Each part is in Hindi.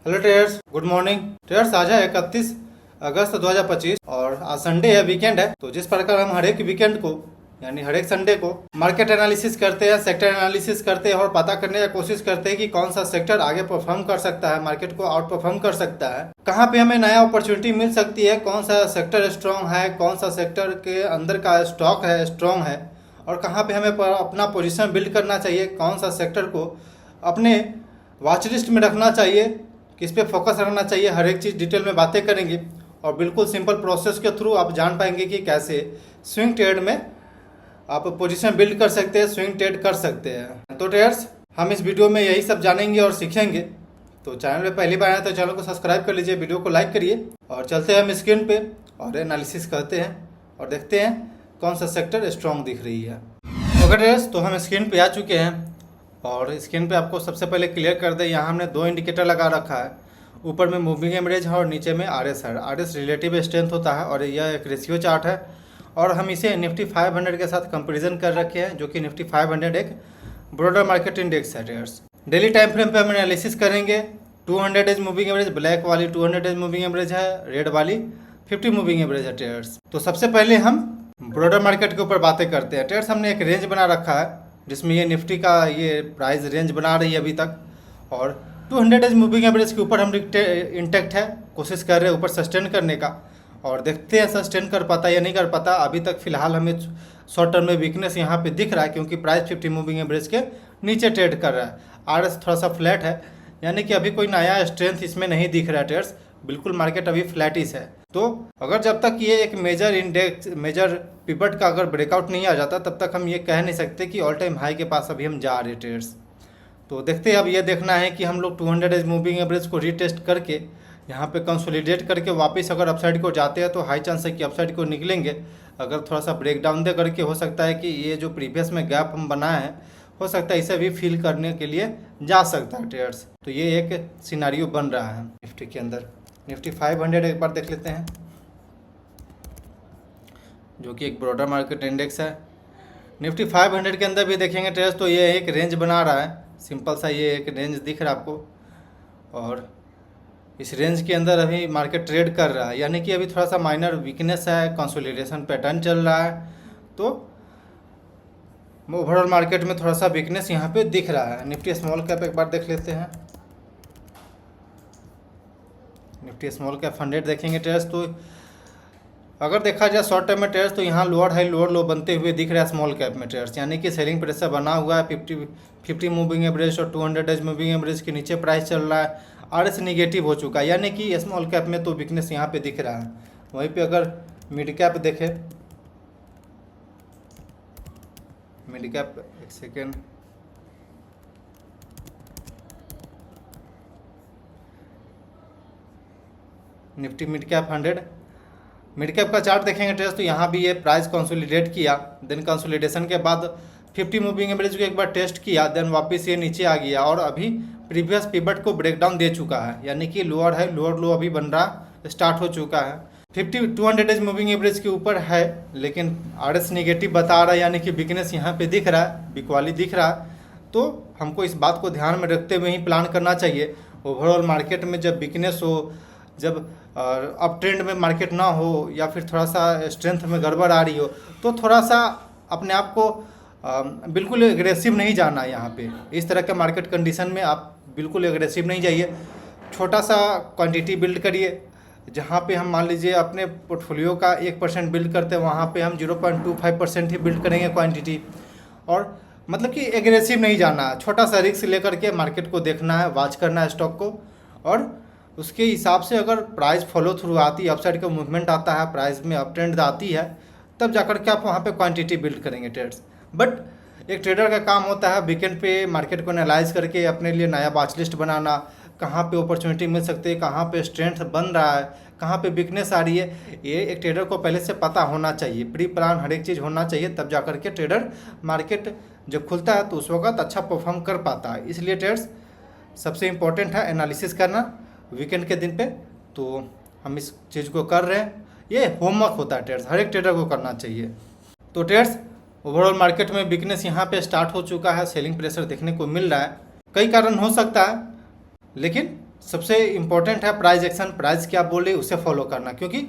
Hello traders, good morning. Traders, आज है 31 अगस्त 2025 और आज संडे है, वीकेंड है। तो जिस प्रकार हम हर एक वीकेंड को यानी हर एक संडे को मार्केट एनालिसिस करते हैं, सेक्टर एनालिसिस करते हैं और पता करने की कोशिश करते हैं कि कौन सा सेक्टर आगे परफॉर्म कर सकता है, मार्केट को आउट परफॉर्म कर सकता है, कहाँ पे हमें नया अपॉर्चुनिटी मिल सकती है, कौन सा सेक्टर स्ट्रॉन्ग है, कौन सा सेक्टर के अंदर का स्टॉक है स्ट्रॉन्ग है और कहाँ पे हमें अपना पोजिशन बिल्ड करना चाहिए, कौन सा सेक्टर को अपने वॉच लिस्ट में रखना चाहिए, किस पे फोकस रखना चाहिए, हर एक चीज़ डिटेल में बातें करेंगे और बिल्कुल सिंपल प्रोसेस के थ्रू आप जान पाएंगे कि कैसे स्विंग ट्रेड में आप पोजीशन बिल्ड कर सकते हैं, स्विंग ट्रेड कर सकते हैं। तो ट्रेडर्स, हम इस वीडियो में यही सब जानेंगे और सीखेंगे। तो चैनल पे पहली बार आए तो चैनल को सब्सक्राइब कर लीजिए, वीडियो को लाइक करिए और चलते हैं हम स्क्रीन पे और एनालिसिस करते हैं और देखते हैं कौन सा सेक्टर स्ट्रॉन्ग दिख रही है। ओके ट्रेडर्स, तो हम स्क्रीन पे आ चुके हैं और स्क्रीन पे आपको सबसे पहले क्लियर कर दे, यहाँ हमने दो इंडिकेटर लगा रखा है। ऊपर में मूविंग एवरेज है और नीचे में आरएस है। आरएस रिलेटिव स्ट्रेंथ होता है और यह एक रेशियो चार्ट है और हम इसे निफ्टी 500 के साथ कंपैरिजन कर रखे हैं, जो कि निफ्टी 500 एक ब्रॉडर मार्केट इंडेक्स है। ट्रेडर्स, डेली टाइम फ्रेम पे हम एनालिसिस करेंगे। 200 एज मूविंग एवरेज, ब्लैक वाली 200 एज मूविंग एवरेज है, रेड वाली 50 मूविंग एवरेज है। ट्रेडर्स, तो सबसे पहले हम ब्रॉडर मार्केट के ऊपर बातें करते हैं। ट्रेडर्स, हमने एक रेंज बना रखा है जिसमें ये निफ्टी का ये प्राइस रेंज बना रही है अभी तक और 200 एज मूविंग एवरेज के ऊपर हम इंटेक्ट है, कोशिश कर रहे हैं ऊपर सस्टेन करने का और देखते हैं सस्टेन कर पाता या नहीं कर पाता। अभी तक फिलहाल हमें शॉर्ट टर्म में वीकनेस यहाँ पे दिख रहा है क्योंकि प्राइस 50 मूविंग एवरेज के नीचे ट्रेड कर रहा है। आरएस थोड़ा सा फ्लैट है, यानी कि अभी कोई नया स्ट्रेंथ इसमें नहीं दिख रहा है। ट्रेड्स, बिल्कुल मार्केट अभी फ्लैटिश है। तो अगर जब तक ये एक मेजर इंडेक्स मेजर पिवट का अगर ब्रेकआउट नहीं आ जाता तब तक हम ये कह नहीं सकते कि ऑल टाइम हाई के पास अभी हम जा रहे हैं। ट्रेड्स, तो देखते हैं, अब ये देखना है कि हम लोग 200 एज मूविंग एवरेज को रीटेस्ट करके यहाँ पे कंसोलिडेट करके वापस अगर अपसाइड को जाते हैं तो हाई चांस है कि अपसाइड को निकलेंगे। अगर थोड़ा सा ब्रेक डाउन दे करके हो सकता है कि ये जो प्रीवियस में गैप हम बनाए हैं हो सकता है इसे भी फिल करने के लिए जा सकता है। ट्रेड्स, तो ये एक सिनारियो बन रहा है निफ्टी के अंदर। निफ्टी 500 एक बार देख लेते हैं, जो कि एक ब्रॉडर मार्केट इंडेक्स है। निफ्टी 500 के अंदर भी देखेंगे ट्रेड्स तो ये एक रेंज बना रहा है, सिंपल सा ये एक रेंज दिख रहा है आपको और इस रेंज के अंदर अभी मार्केट ट्रेड कर रहा है, यानी कि अभी थोड़ा सा माइनर वीकनेस है, कंसोलिडेशन पैटर्न चल रहा है। तो ओवरऑल मार्केट में थोड़ा सा वीकनेस यहाँ पे दिख रहा है। निफ्टी स्मॉल कैप एक बार देख लेते हैं। निफ्टी स्मॉल कैप 100 देखेंगे ट्रेड्स तो अगर देखा जाए शॉर्ट टर्म में ट्रेड्स तो यहाँ लोअर हाई लोअर लो बनते हुए दिख रहा है स्मॉल कैप में ट्रेड्स, यानी कि सेलिंग प्रेशर बना हुआ है। 50 मूविंग एवरेज और 200 एज मूविंग एवरेज के नीचे प्राइस चल रहा है। आरएस निगेटिव हो चुका है, यानी कि स्मॉल कैप में तो वीकनेस यहाँ पे दिख रहा है। वहीं पे अगर मिड कैप देखें, मिड कैप एक second, Nifty mid cap 100 mid cap का चार्ट देखेंगे ट्रेड्स तो यहाँ भी ये प्राइस कंसोलिडेट किया, देन कंसोलिडेशन के बाद 50 मूविंग एवरेज को एक बार टेस्ट किया, देन वापस ये नीचे आ गया और अभी प्रीवियस पिवट को ब्रेकडाउन दे चुका है, यानी कि लोअर हाई लोअर लो अभी बन रहा स्टार्ट हो चुका है। 200 एज मूविंग एवरेज के ऊपर है लेकिन आरएस नेगेटिव बता रहा है, यानी कि वीकनेस यहाँ पे दिख रहा है, बिकवाली दिख रहा है। तो हमको इस बात को ध्यान में रखते हुए ही प्लान करना चाहिए। ओवरऑल मार्केट में जब वीकनेस हो, जब अप ट्रेंड में मार्केट ना हो या फिर थोड़ा सा स्ट्रेंथ में गड़बड़ आ रही हो तो थोड़ा सा अपने आप को बिल्कुल एग्रेसिव नहीं जाना है। यहाँ पे इस तरह के मार्केट कंडीशन में आप बिल्कुल एग्रेसिव नहीं जाइए, छोटा सा क्वांटिटी बिल्ड करिए। जहाँ पे हम मान लीजिए अपने पोर्टफोलियो का 1% बिल्ड करते हैं वहाँ पे हम 0.25% ही बिल्ड करेंगे क्वांटिटी, और मतलब कि एग्रेसिव नहीं जाना, छोटा सा रिस्क लेकर के मार्केट को देखना है, वॉच करना है स्टॉक को और उसके हिसाब से अगर प्राइस फॉलो थ्रू आती है, अपसाइड का मूवमेंट आता है, प्राइस में अप ट्रेंड आती है, तब जाकर के आप वहाँ पे क्वांटिटी बिल्ड करेंगे ट्रेड्स। बट एक ट्रेडर का काम होता है वीकेंड पे मार्केट को एनालाइज करके अपने लिए नया वॉच लिस्ट बनाना, कहाँ पे अपॉर्चुनिटी मिल सकती है, कहाँ पे स्ट्रेंथ बन रहा है, कहाँ पे वीकनेस आ रही है, ये एक ट्रेडर को पहले से पता होना चाहिए। प्री प्लान हर एक चीज़ होना चाहिए, तब जाकर के ट्रेडर मार्केट जब खुलता है तो उस वक्त अच्छा परफॉर्म कर पाता है। इसलिए ट्रेड्स सबसे इम्पोर्टेंट है एनालिसिस करना वीकेंड के दिन पे। तो हम इस चीज़ को कर रहे हैं, ये होमवर्क होता है ट्रेड्स, हर एक ट्रेडर को करना चाहिए। तो ट्रेड्स, ओवरऑल मार्केट में वीकनेस यहाँ पे स्टार्ट हो चुका है, सेलिंग प्रेशर देखने को मिल रहा है। कई कारण हो सकता है लेकिन सबसे इम्पोर्टेंट है प्राइस एक्शन। प्राइस क्या बोले उसे फॉलो करना, क्योंकि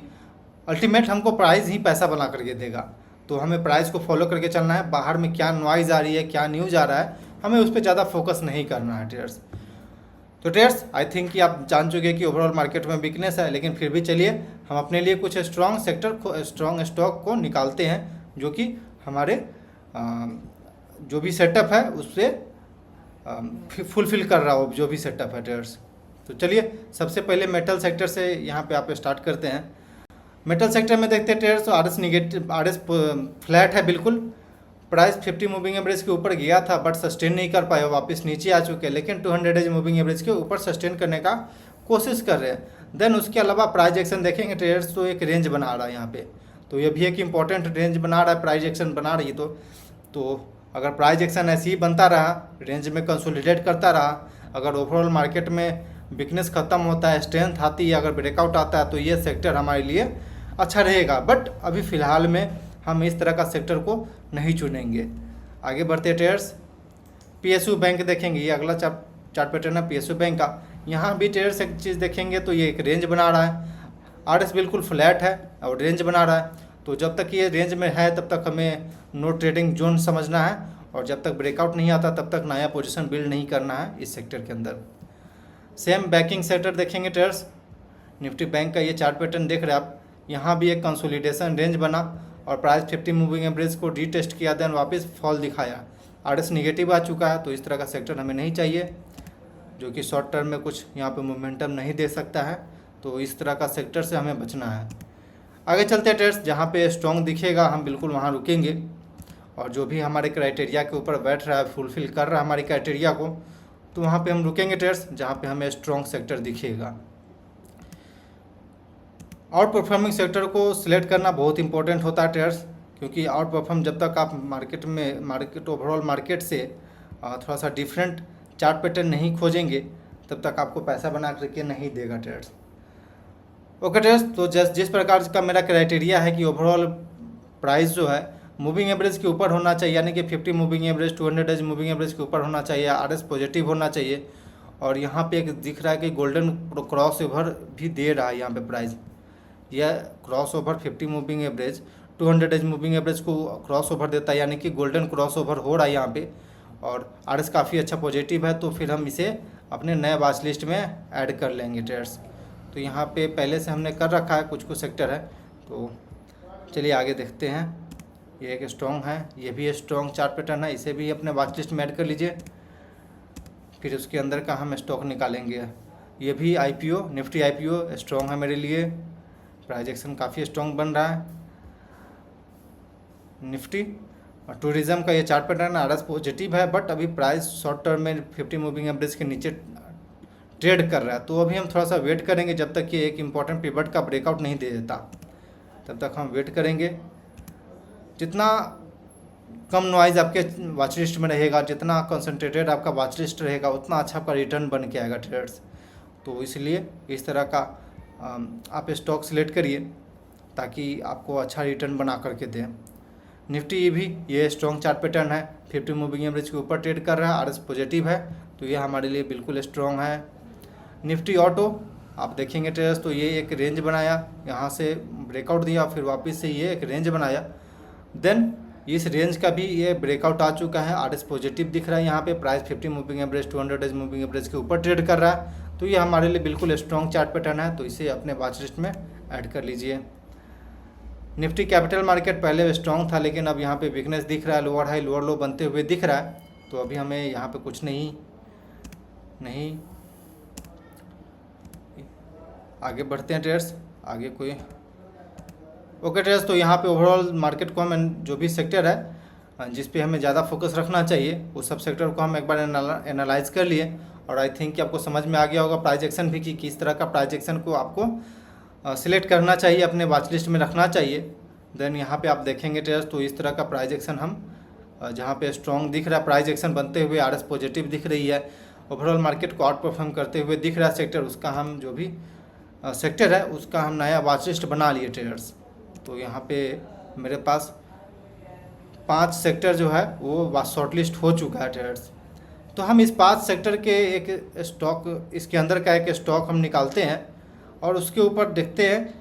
अल्टीमेट हमको प्राइस ही पैसा बना करके देगा। तो हमें प्राइस को फॉलो करके चलना है। बाहर में क्या नॉइज़ आ रही है, क्या न्यूज़ आ रहा है, हमें उस पर ज़्यादा फोकस नहीं करना है ट्रेडर्स। तो ट्रेडर्स आई थिंक कि आप जान चुके हैं कि ओवरऑल मार्केट में वीकनेस है, लेकिन फिर भी चलिए हम अपने लिए कुछ स्ट्रॉन्ग सेक्टर को, स्ट्रॉन्ग स्टॉक को निकालते हैं जो कि हमारे जो भी सेटअप है उससे फुलफिल कर रहा हो, जो भी सेटअप है ट्रेडर्स। तो चलिए सबसे पहले मेटल सेक्टर से यहाँ पे आप स्टार्ट करते हैं। मेटल सेक्टर में देखते हैं ट्रेडर्स, तो आरएस निगेटिव, आरएस फ्लैट है बिल्कुल। प्राइस 50 मूविंग एवरेज के ऊपर गया था बट सस्टेन नहीं कर पाया, वापस नीचे आ चुके हैं, लेकिन 200 एज मूविंग एवरेज के ऊपर सस्टेन करने का कोशिश कर रहे हैं। देन उसके अलावा प्राइस एक्शन देखेंगे ट्रेडर्स, तो एक रेंज बना रहा है यहाँ पे, तो ये भी एक इंपॉर्टेंट रेंज बना रहा है, प्राइस एक्शन बना रही है। तो अगर प्राइस एक्शन ऐसे ही बनता रहा, रेंज में कंसोलिडेट करता रहा, अगर ओवरऑल मार्केट में वीकनेस खत्म होता है, स्ट्रेंथ आती है, अगर ब्रेकआउट आता है, तो ये सेक्टर हमारे लिए अच्छा रहेगा। बट अभी फ़िलहाल में हम इस तरह का सेक्टर को नहीं चुनेंगे। आगे बढ़ते ट्रेडर्स, पीएसयू बैंक देखेंगे, ये अगला चार्ट पैटर्न है पीएसयू बैंक का। यहाँ भी ट्रेडर्स एक चीज़ देखेंगे तो ये एक रेंज बना रहा है, आरएस बिल्कुल फ्लैट है और रेंज बना रहा है। तो जब तक ये रेंज में है तब तक हमें नो ट्रेडिंग जोन समझना है, और जब तक ब्रेकआउट नहीं आता तब तक नया पोजीशन बिल्ड नहीं करना है इस सेक्टर के अंदर। सेम बैंकिंग सेक्टर देखेंगे ट्रेडर्स, निफ्टी बैंक का ये चार्ट पैटर्न देख रहे हैं आप। यहाँ भी एक कंसोलिडेशन रेंज बना और प्राइस 50 मूविंग एवरेज को रीटेस्ट किया, देन वापस फॉल दिखाया, आरएस निगेटिव आ चुका है। तो इस तरह का सेक्टर हमें नहीं चाहिए, जो कि शॉर्ट टर्म में कुछ यहाँ पे मोमेंटम नहीं दे सकता है। तो इस तरह का सेक्टर से हमें बचना है। आगे चलते हैं ट्रेड्स, जहाँ पे स्ट्रॉन्ग दिखेगा हम बिल्कुल वहाँ रुकेंगे, और जो भी हमारे क्राइटेरिया के ऊपर बैठ रहा है, फुलफिल कर रहा है हमारी क्राइटेरिया को, तो वहाँ पे हम रुकेंगे ट्रेड्स जहाँ पे हमें स्ट्रॉन्ग सेक्टर दिखेगा। आउट परफॉर्मिंग सेक्टर को सिलेक्ट करना बहुत इंपॉर्टेंट होता है ट्रेडर्स, क्योंकि आउट परफॉर्म जब तक आप मार्केट ओवरऑल मार्केट से थोड़ा सा डिफरेंट चार्ट पैटर्न नहीं खोजेंगे तब तक आपको पैसा बना करके नहीं देगा ट्रेडर्स। ओके ट्रेडर्स, तो जिस प्रकार का मेरा क्राइटेरिया है कि ओवरऑल प्राइस जो है मूविंग एवरेज के ऊपर होना चाहिए, यानी कि 50 moving average 200 days moving average के ऊपर होना चाहिए, आरएस पॉजिटिव होना चाहिए, और यहाँ पे एक दिख रहा है कि गोल्डन क्रॉस ओवर भी दे रहा है यहाँ पे प्राइस। यह cross over 50 moving average 200 days moving average को क्रॉस ओवर देता है, यानी कि गोल्डन क्रॉस ओवर हो रहा है यहाँ पे, और आरएस काफ़ी अच्छा पॉजिटिव है। तो फिर हम इसे अपने नए वॉच लिस्ट में ऐड कर लेंगे ट्रेडर्स। तो यहाँ पे पहले से हमने कर रखा है, कुछ सेक्टर है। तो चलिए आगे देखते हैं। ये एक स्ट्रॉन्ग है, ये भी स्ट्रॉन्ग चार्ट पैटर्न है, इसे भी अपने वॉच लिस्ट में ऐड कर लीजिए। फिर उसके अंदर का हम स्टॉक निकालेंगे। ये भी आईपीओ, निफ्टी आईपीओ स्ट्रॉन्ग है मेरे लिए, प्राइस एक्शन काफ़ी स्ट्रॉन्ग बन रहा है। निफ्टी और टूरिज्म का ये चार्ट पैटर्न आरएस पॉजिटिव है, बट अभी प्राइस शॉर्ट टर्म में 50 मूविंग एवरेज के नीचे ट्रेड कर रहा है। तो अभी हम थोड़ा सा वेट करेंगे जब तक कि एक इम्पॉर्टेंट पिवट का ब्रेकआउट नहीं दे देता, तब तक हम वेट करेंगे। जितना कम नॉइज़ आपके वॉच लिस्ट में रहेगा, जितना कंसंट्रेटेड आपका वॉच लिस्ट रहेगा, उतना अच्छा आपका रिटर्न बन के आएगा ट्रेडर्स। तो इसलिए इस तरह का आप स्टॉक सिलेक्ट करिए ताकि आपको अच्छा रिटर्न बना करके दें। निफ्टी भी ये स्ट्रॉन्ग चार्ट पैटर्न है, 50 मूविंग एवरेज के ऊपर ट्रेड कर रहा है, आरएस पॉजिटिव है, तो ये हमारे लिए बिल्कुल स्ट्रॉन्ग है। निफ्टी ऑटो आप देखेंगे ट्रेडर्स, तो ये एक रेंज बनाया, यहाँ से ब्रेकआउट दिया, फिर वापस से ये एक रेंज बनाया, देन इस रेंज का भी ये ब्रेकआउट आ चुका है, आरएस पॉजिटिव दिख रहा है यहाँ पे, price 50 moving average 200 days moving average के ऊपर ट्रेड कर रहा है। तो ये हमारे लिए बिल्कुल स्ट्रॉन्ग चार्ट पैटर्न है, तो इसे अपने वॉच लिस्ट में ऐड कर लीजिए। निफ्टी कैपिटल मार्केट पहले स्ट्रॉन्ग था, लेकिन अब यहाँ पे वीकनेस दिख रहा है, लोअर हाई लोअर लो बनते हुए दिख रहा है। तो अभी हमें यहाँ पे कुछ नहीं आगे बढ़ते हैं ट्रेडर्स। आगे कोई ओके ट्रेडर्स, तो यहाँ पे ओवरऑल मार्केट को हम जो भी सेक्टर है जिस पे हमें ज़्यादा फोकस रखना चाहिए, उस सब सेक्टर को हम एक बार एनालाइज कर लिए, और आई थिंक कि आपको समझ में आ गया होगा प्राइस एक्शन भी कि किस तरह का प्राइस एक्शन को आपको सिलेक्ट करना चाहिए, अपने वॉच लिस्ट में रखना चाहिए। देन यहाँ पे आप देखेंगे ट्रेडर्स, तो इस तरह का प्राइस एक्शन हम जहाँ पे स्ट्रॉन्ग दिख रहा है प्राइस एक्शन बनते हुए, आरएस पॉजिटिव दिख रही है, ओवरऑल मार्केट को आउट परफॉर्म करते हुए दिख रहा है सेक्टर, उसका हम जो भी सेक्टर है उसका हम नया वॉच लिस्ट बना लिए ट्रेडर्स। तो यहाँ पे मेरे पास 5 सेक्टर जो है वो शॉर्ट लिस्ट हो चुका है ट्रेडर्स। तो हम इस 5 सेक्टर के एक स्टॉक, इसके अंदर का एक स्टॉक हम निकालते हैं और उसके ऊपर देखते हैं,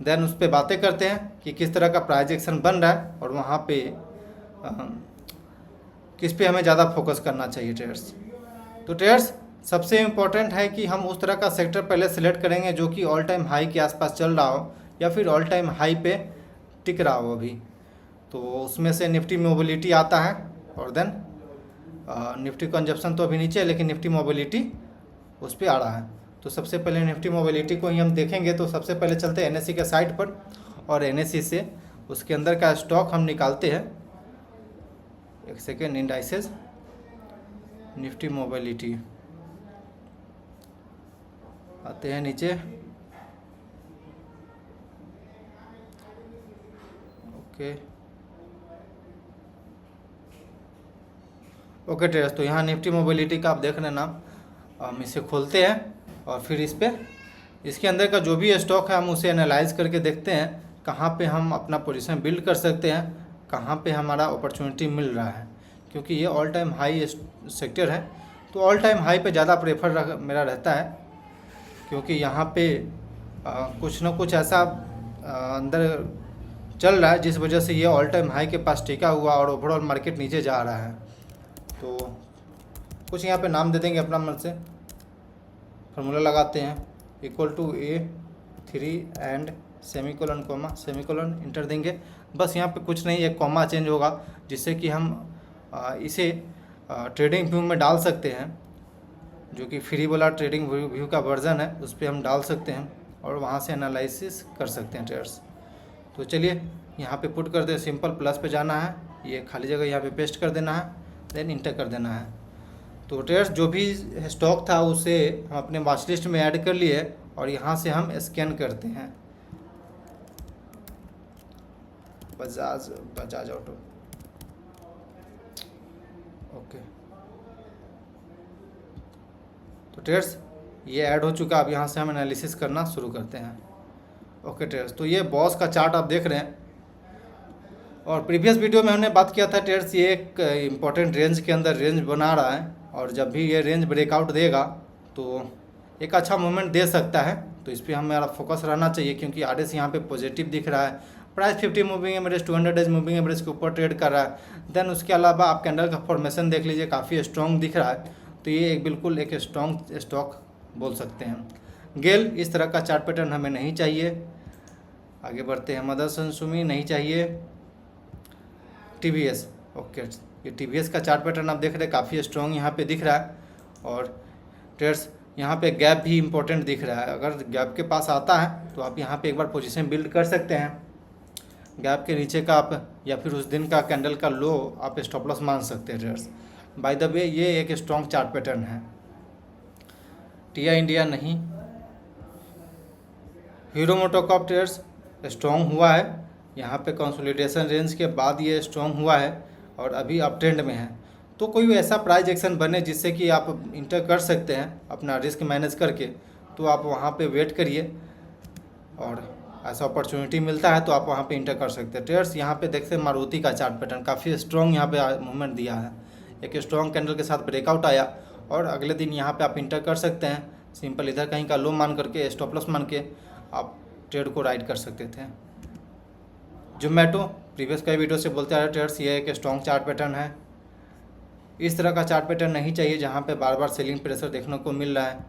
देन उस पर बातें करते हैं कि किस तरह का प्राइस एक्शन बन रहा है और वहाँ पे किस पे हमें ज़्यादा फोकस करना चाहिए ट्रेडर्स। तो ट्रेडर्स सबसे इम्पोर्टेंट है कि हम उस तरह का सेक्टर पहले सेलेक्ट करेंगे जो कि ऑल टाइम हाई के आसपास चल रहा हो या फिर ऑल टाइम हाई पे टिक रहा हो अभी। तो उसमें से निफ्टी मोबिलिटी आता है और देन निफ्टी कंजप्शन तो अभी नीचे है लेकिन निफ्टी मोबिलिटी उस पर आ रहा है। तो सबसे पहले निफ्टी मोबिलिटी को ही हम देखेंगे। तो सबसे पहले चलते हैं NSE के साइट पर और NSE से उसके अंदर का स्टॉक हम निकालते हैं। एक सेकेंड, इंडाइसेस निफ्टी मोबिलिटी आते हैं नीचे। ओके ट्रेडर्स, तो यहाँ निफ्टी मोबिलिटी का आप देख रहे हैं नाम। हम इसे खोलते हैं और फिर इसके अंदर का जो भी स्टॉक है हम उसे एनालाइज करके देखते हैं कहाँ पे हम अपना पोजीशन बिल्ड कर सकते हैं, कहाँ पे हमारा अपॉर्चुनिटी मिल रहा है। क्योंकि ये ऑल टाइम हाई सेक्टर है तो ऑल टाइम हाई पे ज़्यादा प्रेफर मेरा रहता है, क्योंकि यहाँ पे कुछ ना कुछ ऐसा अंदर चल रहा है जिस वजह से ये ऑल टाइम हाई के पास टिका हुआ और ओवरऑल मार्केट नीचे जा रहा है। तो कुछ यहाँ पे नाम दे देंगे अपना मन से, फार्मूला लगाते हैं = A3 and semicolon comma semicolon inter देंगे। बस यहाँ पे कुछ नहीं, एक कॉमा चेंज होगा जिससे कि हम इसे ट्रेडिंग व्यू में डाल सकते हैं, जो कि फ्री वाला ट्रेडिंग व्यू का वर्जन है, उस पर हम डाल सकते हैं और वहाँ से एनालिसिस कर सकते हैं ट्रेडर्स। तो चलिए यहाँ पे पुट कर दे, सिंपल प्लस पे जाना है, ये खाली जगह यहाँ पे पेस्ट कर देना है, देन इंटर कर देना है। तो ट्रेडर्स जो भी स्टॉक था उसे हम अपने वॉच लिस्ट में ऐड कर लिए और यहाँ से हम स्कैन करते हैं बजाज ऑटो। ओके, तो ट्रेडर्स ये ऐड हो चुका। अब यहाँ से हम एनालिसिस करना शुरू करते हैं। ओके ट्रेडर्स, तो ये बॉस का चार्ट आप देख रहे हैं और प्रीवियस वीडियो में हमने बात किया था ट्रेडर्स, ये एक इम्पॉर्टेंट रेंज के अंदर रेंज बना रहा है और जब भी ये रेंज ब्रेकआउट देगा तो एक अच्छा मूवमेंट दे सकता है। तो इस पर हमारा फोकस रहना चाहिए क्योंकि RS यहाँ पे पॉजिटिव दिख रहा है। Price 50 moving average 200 days moving average के ऊपर ट्रेड कर रहा है। देन उसके अलावा आप कैंडल का फॉर्मेशन देख लीजिए, काफ़ी स्ट्रॉन्ग दिख रहा है। तो ये एक बिल्कुल एक स्ट्रॉन्ग स्टॉक बोल सकते हैं। गेल, इस तरह का चार्ट पैटर्न हमें नहीं चाहिए। आगे बढ़ते हैं, मदरसन सुमी नहीं चाहिए। TVS, ओके, ये TVS का चार्ट पैटर्न आप देख रहे हैं, काफ़ी स्ट्रॉन्ग यहाँ पे दिख रहा है और ट्रेड्स यहाँ पे गैप भी इम्पोर्टेंट दिख रहा है। अगर गैप के पास आता है तो आप यहाँ पे एक बार पोजीशन बिल्ड कर सकते हैं। गैप के नीचे का आप या फिर उस दिन का कैंडल का लो आप स्टॉप लॉस मान सकते हैं ट्रेड्स। बाय द वे ये एक स्ट्रॉन्ग चार्ट पैटर्न है। TI इंडिया नहीं। हीरो मोटोकॉर्प ट्रेड्स स्ट्रॉन्ग हुआ है, यहाँ पे कंसोलिडेशन रेंज के बाद ये स्ट्रॉन्ग हुआ है और अभी अप ट्रेंड में है। तो कोई ऐसा प्राइस एक्शन बने जिससे कि आप इंटर कर सकते हैं अपना रिस्क मैनेज करके, तो आप वहाँ पे वेट करिए और ऐसा अपॉर्चुनिटी मिलता है तो आप वहाँ पे इंटर कर सकते हैं। ट्रेडर्स यहाँ पे देखते हैं मारुति का चार्ट पैटर्न काफ़ी स्ट्रॉन्ग यहाँ पे मूवमेंट दिया है। एक स्ट्रॉन्ग कैंडल के साथ ब्रेकआउट आया और अगले दिन यहाँ पे आप इंटर कर सकते हैं। सिंपल इधर कहीं का लो मान करके स्टॉप लॉस मान के आप ट्रेड को राइड कर सकते थे। जोमेटो, प्रीवियस कई वीडियो से बोलते आ रहे ट्रेडर्स, ये एक स्ट्रॉन्ग चार्ट पैटर्न है। इस तरह का चार्ट पैटर्न नहीं चाहिए जहाँ पे बार बार सेलिंग प्रेशर देखने को मिल रहा है।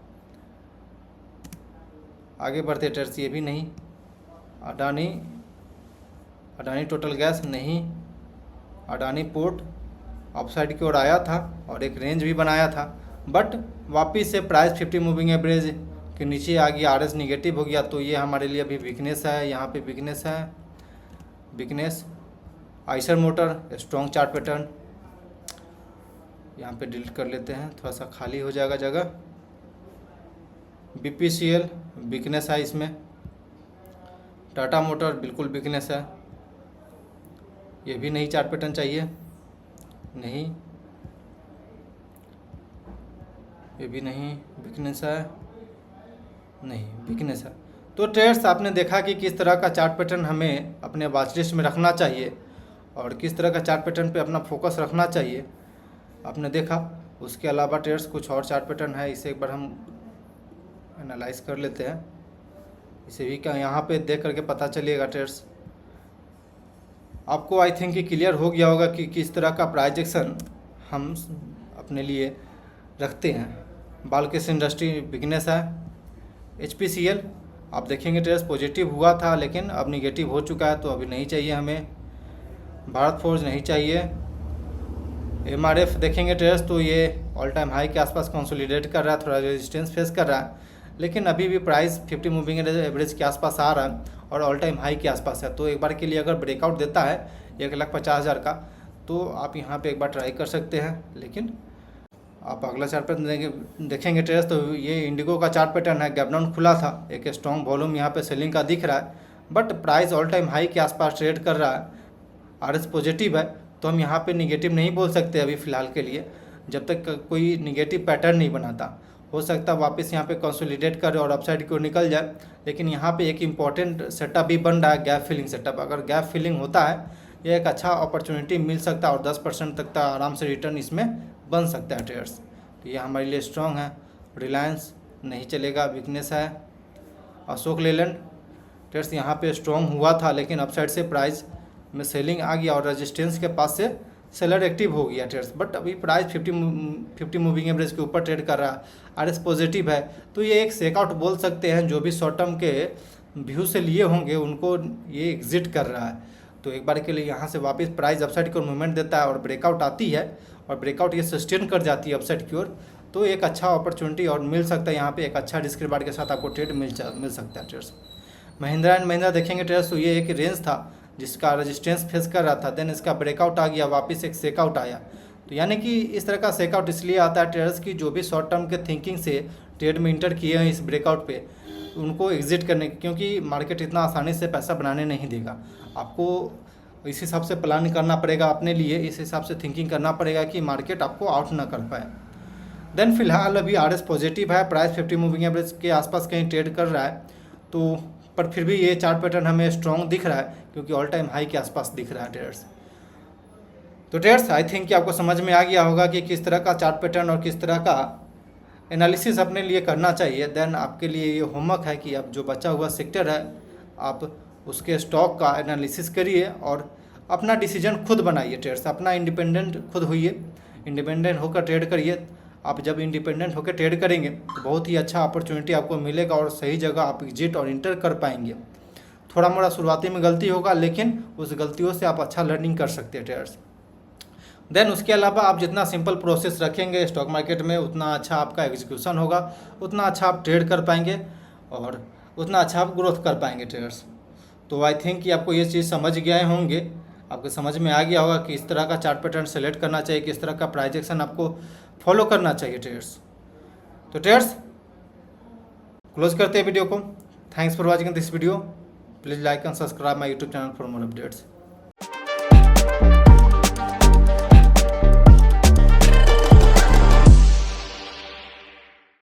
आगे बढ़ते ट्रेडर्स, ये भी नहीं। अडानी टोटल गैस नहीं। अडानी पोर्ट अपसाइड की ओर आया था और एक रेंज भी बनाया था, बट वापिस से प्राइस 50 मूविंग एवरेज के नीचे आ गया, RS निगेटिव हो गया। तो ये हमारे लिए अभी वीकनेस है, यहाँ पे वीकनेस है, weakness. Eicher motor strong chart pattern, यहाँ पे डिलीट कर लेते हैं, थोड़ा सा खाली हो जाएगा जगह। BPCL वीकनेस है इसमें। टाटा मोटर बिल्कुल वीकनेस है, ये भी नहीं चार्ट पैटर्न चाहिए, नहीं, ये भी नहीं, वीकनेस है, नहीं, वीकनेस है। तो ट्रेड्स आपने देखा कि किस तरह का चार्ट पैटर्न हमें अपने वॉच लिस्ट में रखना चाहिए और किस तरह का चार्ट पैटर्न पे अपना फोकस रखना चाहिए। आपने देखा उसके अलावा ट्रेड्स कुछ और चार्ट पैटर्न है, इसे एक बार हम एनालाइज कर लेते हैं। इसे भी क्या यहाँ पे देख करके पता चलिएगा ट्रेड्स आपको आई थिंक कि क्लियर हो गया होगा कि किस तरह का प्राइस एक्शन हम अपने लिए रखते हैं। बाल्किस इंडस्ट्री बिगनेस है, HPCL आप देखेंगे ट्रेड्स पॉजिटिव हुआ था लेकिन अब निगेटिव हो चुका है, तो अभी नहीं चाहिए हमें। भारत फोर्ज नहीं चाहिए। MRF देखेंगे ट्रेड्स तो ये ऑल टाइम हाई के आसपास कंसोलिडेट कर रहा है, थोड़ा रेजिस्टेंस फेस कर रहा है, लेकिन अभी भी प्राइस 50 मूविंग एवरेज के आसपास आ रहा है और ऑल टाइम हाई के आसपास है। तो एक बार के लिए अगर ब्रेकआउट देता है 1,50,000 का, तो आप यहाँ पे एक बार ट्राई कर सकते हैं। लेकिन आप अगला चार्ट पैटर्न देखेंगे ट्रेड्स तो ये इंडिगो का चार्ट पैटर्न है, गैप डाउन खुला था, एक स्ट्रॉन्ग वॉल्यूम यहाँ पे सेलिंग का दिख रहा है, but price all time high के आसपास ट्रेड कर रहा है। RS पॉजिटिव है, तो हम यहाँ पे निगेटिव नहीं बोल सकते अभी फ़िलहाल के लिए, जब तक कोई निगेटिव पैटर्न नहीं बनाता। हो सकता है वापस यहाँ पे कंसोलिडेट करे और अपसाइड की ओर निकल जाए, लेकिन यहाँ पे एक इम्पॉर्टेंट सेटअप भी बन रहा है, गैप फिलिंग सेटअप। अगर गैप फिलिंग होता है, ये एक अच्छा अपॉर्चुनिटी मिल सकता है और 10% तक का आराम से रिटर्न इसमें बन सकता है ट्रेड्स। तो ये हमारे लिए स्ट्रॉन्ग है। रिलायंस नहीं चलेगा, वीकनेस है। अशोक लेलैंड ट्रेड्स यहाँ पे स्ट्रॉन्ग हुआ था, लेकिन अपसाइड से प्राइस में सेलिंग आ गया और रेजिस्टेंस के पास से सेलर एक्टिव हो गया ट्रेड्स, बट अभी प्राइस 50 मूविंग एवरेज के ऊपर ट्रेड कर रहा है। RS पॉजिटिव है, तो ये एक सेकआउट बोल सकते हैं। जो भी शॉर्ट टर्म के व्यू से लिए होंगे उनको ये एग्जिट कर रहा है। तो एक बार के लिए यहाँ से वापस प्राइस अपसाइड की ओर मूवमेंट देता है और ब्रेकआउट आती है और ब्रेकआउट ये सस्टेन कर जाती है अपसाइड की ओर, तो एक अच्छा अपॉर्चुनिटी और मिल सकता है। यहाँ पे एक अच्छा रिस्क रिवार्ड के साथ आपको ट्रेड मिल सकता है ट्रेड्स। महिंद्रा एंड महिंद्रा देखेंगे ट्रेड्स तो ये एक रेंज था जिसका रेजिस्टेंस फेस कर रहा था, देन इसका ब्रेकआउट आ गया, वापस एक सेकआउट आया। तो यानी कि इस तरह का सेकआउट इसलिए आता है ट्रेडर्स की जो भी शॉर्ट टर्म के थिंकिंग से ट्रेड में इंटर किए हैं इस ब्रेकआउट पे, उनको एग्जिट करने, क्योंकि मार्केट इतना आसानी से पैसा बनाने नहीं देगा। आपको इस हिसाब से प्लान करना पड़ेगा अपने लिए, इस हिसाब से थिंकिंग करना पड़ेगा कि मार्केट आपको आउट ना कर पाए। देन फिलहाल अभी RS पॉजिटिव है, प्राइस 50 मूविंग एवरेज के आसपास कहीं ट्रेड कर रहा है, तो पर फिर भी ये चार्ट पैटर्न हमें स्ट्रॉन्ग दिख रहा है क्योंकि ऑल टाइम हाई के आसपास दिख रहा है ट्रेडर्स। तो ट्रेडर्स आई थिंक कि आपको समझ में आ गया होगा कि किस तरह का चार्ट पैटर्न और किस तरह का एनालिसिस अपने लिए करना चाहिए। देन आपके लिए ये होमवर्क है कि आप जो बचा हुआ सेक्टर है आप उसके स्टॉक का एनालिसिस करिए और अपना डिसीजन खुद बनाइए ट्रेडर्स। अपना इंडिपेंडेंट खुद होइए, इंडिपेंडेंट होकर ट्रेड करिए। आप जब इंडिपेंडेंट होकर ट्रेड करेंगे तो बहुत ही अच्छा अपॉर्चुनिटी आपको मिलेगा और सही जगह आप एग्जिट और इंटर कर पाएंगे। थोड़ा मोड़ा शुरुआती में गलती होगा, लेकिन उस गलतियों से आप अच्छा लर्निंग कर सकते हैं ट्रेडर्स। देन उसके अलावा आप जितना सिंपल प्रोसेस रखेंगे स्टॉक मार्केट में, उतना अच्छा आपका एग्जीक्यूशन होगा, उतना अच्छा आप ट्रेड कर पाएंगे और उतना अच्छा आप ग्रोथ कर पाएंगे ट्रेडर्स। तो आई थिंक कि आपको ये चीज़ समझ गए होंगे, आपको समझ में आ गया होगा कि इस तरह का चार्ट पैटर्न सेलेक्ट करना चाहिए, किस तरह का प्राइस एक्शन आपको फॉलो करना चाहिए ट्रेडर्स। तो ट्रेडर्स क्लोज करते हैं वीडियो को। Thanks for watching this video. Please like and subscribe my YouTube channel for more updates.